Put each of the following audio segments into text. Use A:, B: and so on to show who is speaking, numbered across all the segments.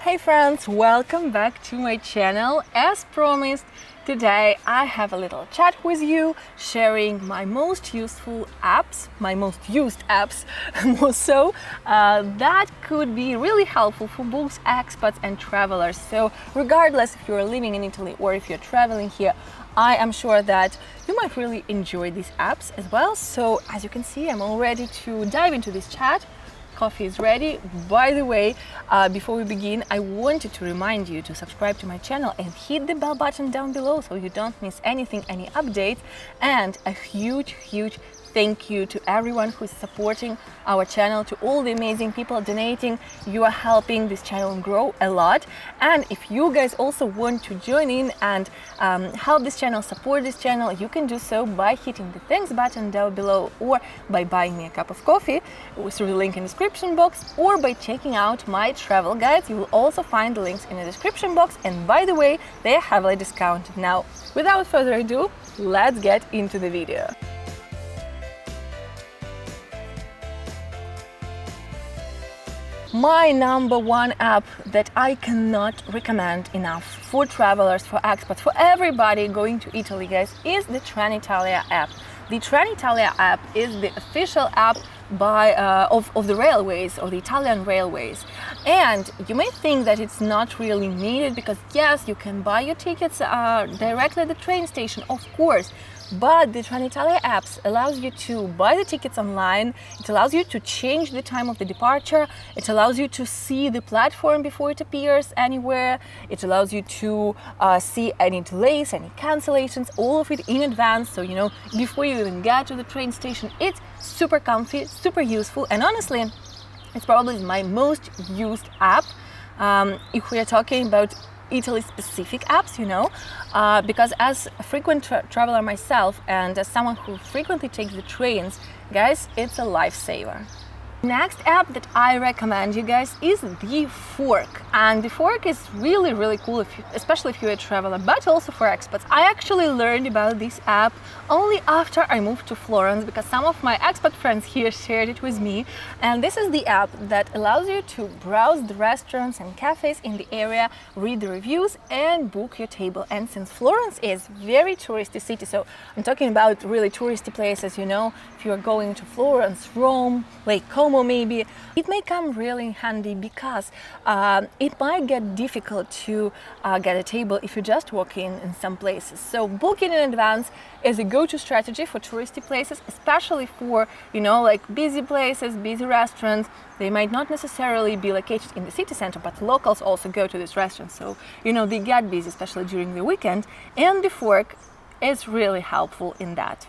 A: Hey friends, welcome back to my channel. As promised, today I have a little chat with you, sharing my most useful apps, my most used apps more so, that could be really helpful for both expats and travelers. So regardless if you're living in Italy or if you're traveling here, I am sure that you might really enjoy these apps as well. So as you can see, I'm all ready to dive into this chat. Coffee is ready. By the way, before we begin, I wanted to remind you to subscribe to my channel and hit the bell button down below so you don't miss anything, any updates. And a huge thank you to everyone who's supporting our channel, to all the amazing people donating. You are helping this channel grow a lot. And if you guys also want to join in and help this channel, support this channel, you can do so by hitting the thanks button down below, or by buying me a cup of coffee through the link in the description box, or by checking out my travel guides. You will also find the links in the description box, and by the way, they are heavily discounted. Now, without further ado, let's get into the video. My number one app that I cannot recommend enough for travelers, for expats, for everybody going to Italy, guys, is the Trenitalia app. The Trenitalia app is the official app of the railways, or the Italian railways. And you may think that it's not really needed because yes, you can buy your tickets directly at the train station, of course. But the Trenitalia apps allows you to buy the tickets online. It allows you to change the time of the departure. It allows you to see the platform before it appears anywhere. It allows you to see any delays, any cancellations, all of it in advance. So, you know, before you even get to the train station, it's super comfy, super useful. And honestly, it's probably my most used app. If we are talking about Italy-specific apps, you know, because as a frequent traveler myself and as someone who frequently takes the trains, guys, it's a lifesaver. Next app that I recommend you guys is the Fork, and the Fork is really cool, especially if you're a traveler, but also for expats. I actually learned about this app only after I moved to Florence because some of my expat friends here shared it with me, and this is the app that allows you to browse the restaurants and cafes in the area, read the reviews and book your table. And since Florence is very touristy city, so I'm talking about really touristy places, you know, if you're going to Florence, Rome, Lake Como maybe, it may come really handy because it might get difficult to get a table if you just walk in some places. So booking in advance is a go-to strategy for touristy places, especially for, you know, like busy places, busy restaurants. They might not necessarily be located in the city center, but locals also go to these restaurants. So, you know, they get busy, especially during the weekend, and the Fork is really helpful in that.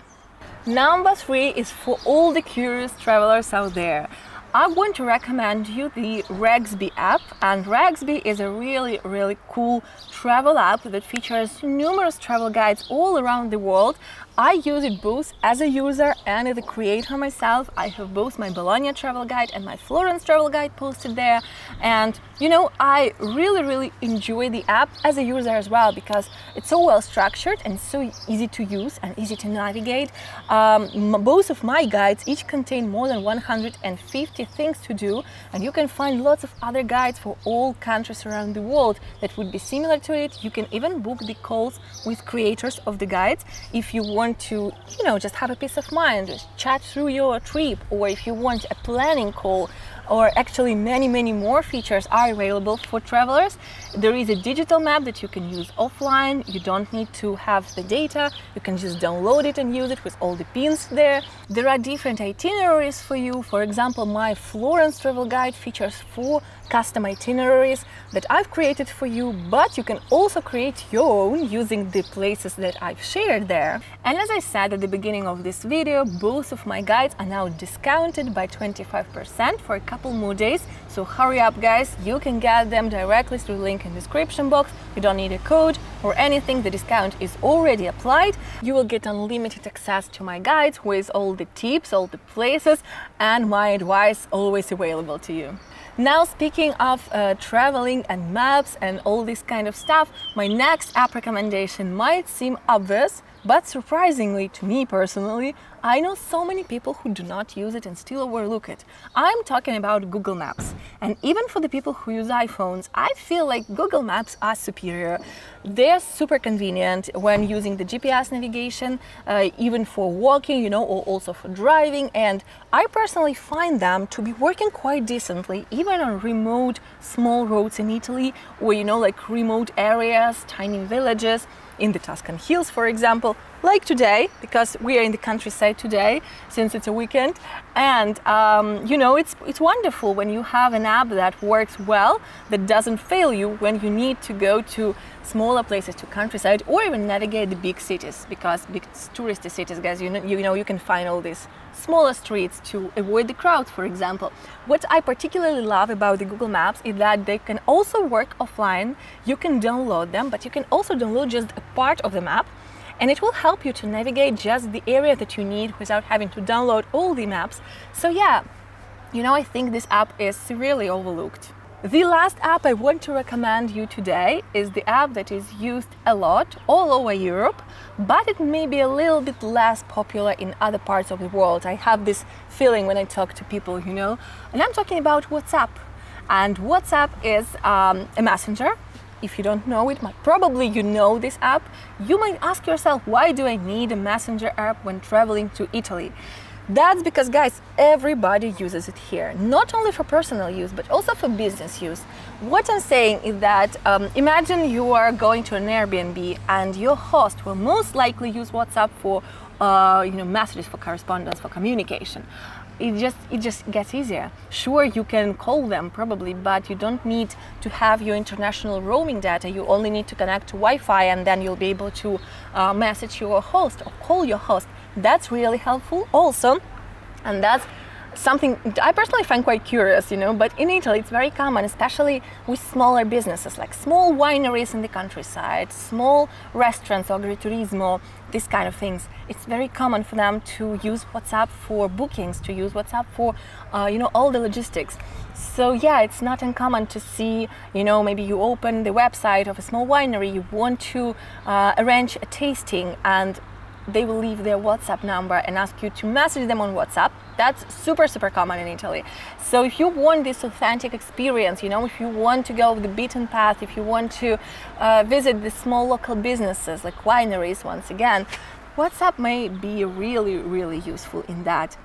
A: Number 3 is for all the curious travelers out there. I want to recommend you the Rexby app, and Rexby is a really cool travel app that features numerous travel guides all around the world. I use it both as a user and as a creator myself. I have both my Bologna travel guide and my Florence travel guide posted there, and you know, I really enjoy the app as a user as well because it's so well structured and so easy to use and easy to navigate. Both of my guides each contain more than 150 things to do, and you can find lots of other guides for all countries around the world that would be similar to it. You can even book the calls with creators of the guides if you want to, you know, just have a peace of mind, just chat through your trip, or if you want a planning call, or actually many more features are available for travelers. There is a digital map that you can use offline. You don't need to have the data. You can just download it and use it with all the pins there. There are different itineraries for you. For example, my Florence travel guide features 4 custom itineraries that I've created for you, but you can also create your own using the places that I've shared there. And as I said at the beginning of this video, both of my guides are now discounted by 25% for a couple more days, so hurry up guys, you can get them directly through the link in the description box. You don't need a code or anything, the discount is already applied. You will get unlimited access to my guides with all the tips, all the places, and my advice always available to you. Now, speaking of traveling and maps and all this kind of stuff, my next app recommendation might seem obvious, But surprisingly, to me personally, I know so many people who do not use it and still overlook it. I'm talking about Google Maps. And even for the people who use iPhones, I feel like Google Maps are superior. They're super convenient when using the GPS navigation, even for walking, you know, or also for driving. And I personally find them to be working quite decently, even on remote small roads in Italy, or, you know, like remote areas, tiny villages, in the Tuscan hills, for example, like today, because we are in the countryside today, since it's a weekend. And you know, it's wonderful when you have an app that works well, that doesn't fail you when you need to go to smaller places, to countryside, or even navigate the big cities, because big touristy cities, guys, you know, you can find all these smaller streets to avoid the crowds, for example. What I particularly love about the Google Maps is that they can also work offline. You can download them, but you can also download just a part of the map, and it will help you to navigate just the area that you need without having to download all the maps. So yeah, you know, I think this app is severely overlooked. The last app I want to recommend you today is the app that is used a lot all over Europe, but it may be a little bit less popular in other parts of the world. I have this feeling when I talk to people, you know, and I'm talking about WhatsApp. And WhatsApp is a messenger. If you don't know it, probably you know this app. You might ask yourself, why do I need a messenger app when traveling to Italy? That's because, guys, everybody uses it here, not only for personal use, but also for business use. What I'm saying is that imagine you are going to an Airbnb and your host will most likely use WhatsApp for you know, messages, for correspondence, for communication. It just gets easier. Sure, you can call them probably, but you don't need to have your international roaming data. You only need to connect to Wi-Fi, and then you'll be able to message your host or call your host. That's really helpful also, and that's something I personally find quite curious, you know, but in Italy it's very common, especially with smaller businesses like small wineries in the countryside, small restaurants, agriturismo, this kind of things. It's very common for them to use WhatsApp for bookings, to use WhatsApp for, you know, all the logistics. So yeah, it's not uncommon to see, you know, maybe you open the website of a small winery, you want to arrange a tasting, and they will leave their WhatsApp number and ask you to message them on WhatsApp. That's super common in Italy. So if you want this authentic experience, you know, if you want to go the beaten path, if you want to visit the small local businesses like wineries, once again, WhatsApp may be really useful in that.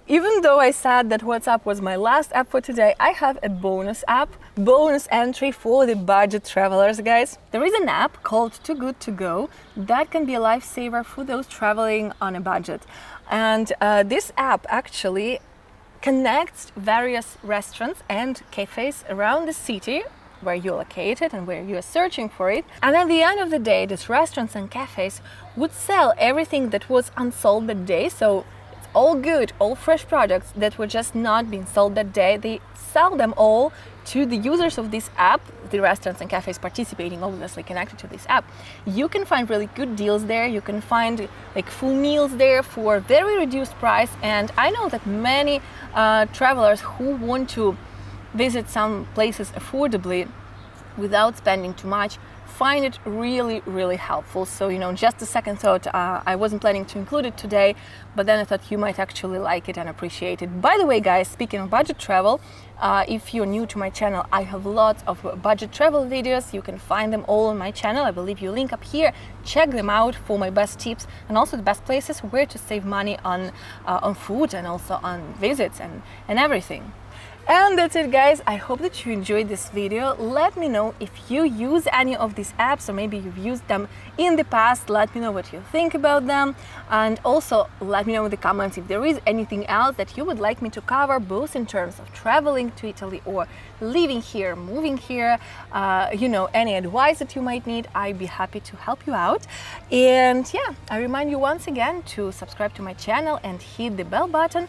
A: Even though I said that WhatsApp was my last app for today, I have a bonus app, bonus entry for the budget travelers, guys. There is an app called Too Good To Go that can be a lifesaver for those traveling on a budget. And this app actually connects various restaurants and cafes around the city where you're located and where you are searching for it. And at the end of the day, these restaurants and cafes would sell everything that was unsold that day. So all good, all fresh products that were just not being sold that day, they sell them all to the users of this app, the restaurants and cafes participating, obviously connected to this app. You can find really good deals there. You can find like full meals there for very reduced price. And I know that many travelers who want to visit some places affordably without spending too much find it really helpful. So, you know, just a second thought, I wasn't planning to include it today, but then I thought you might actually like it and appreciate it. By the way, guys, speaking of budget travel, if you're new to my channel, I have lots of budget travel videos. You can find them all on my channel. I will leave you a link up here. Check them out for my best tips and also the best places where to save money on food and also on visits and everything. And that's it, guys. I hope that you enjoyed this video. Let me know if you use any of these apps, or maybe you've used them in the past. Let me know what you think about them, and also let me know in the comments if there is anything else that you would like me to cover, both in terms of traveling to Italy or living here, moving here, you know, any advice that you might need. I'd be happy to help you out. And yeah, I remind you once again to subscribe to my channel and hit the bell button,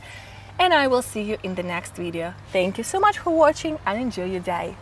A: and I will see you in the next video. Thank you so much for watching and enjoy your day.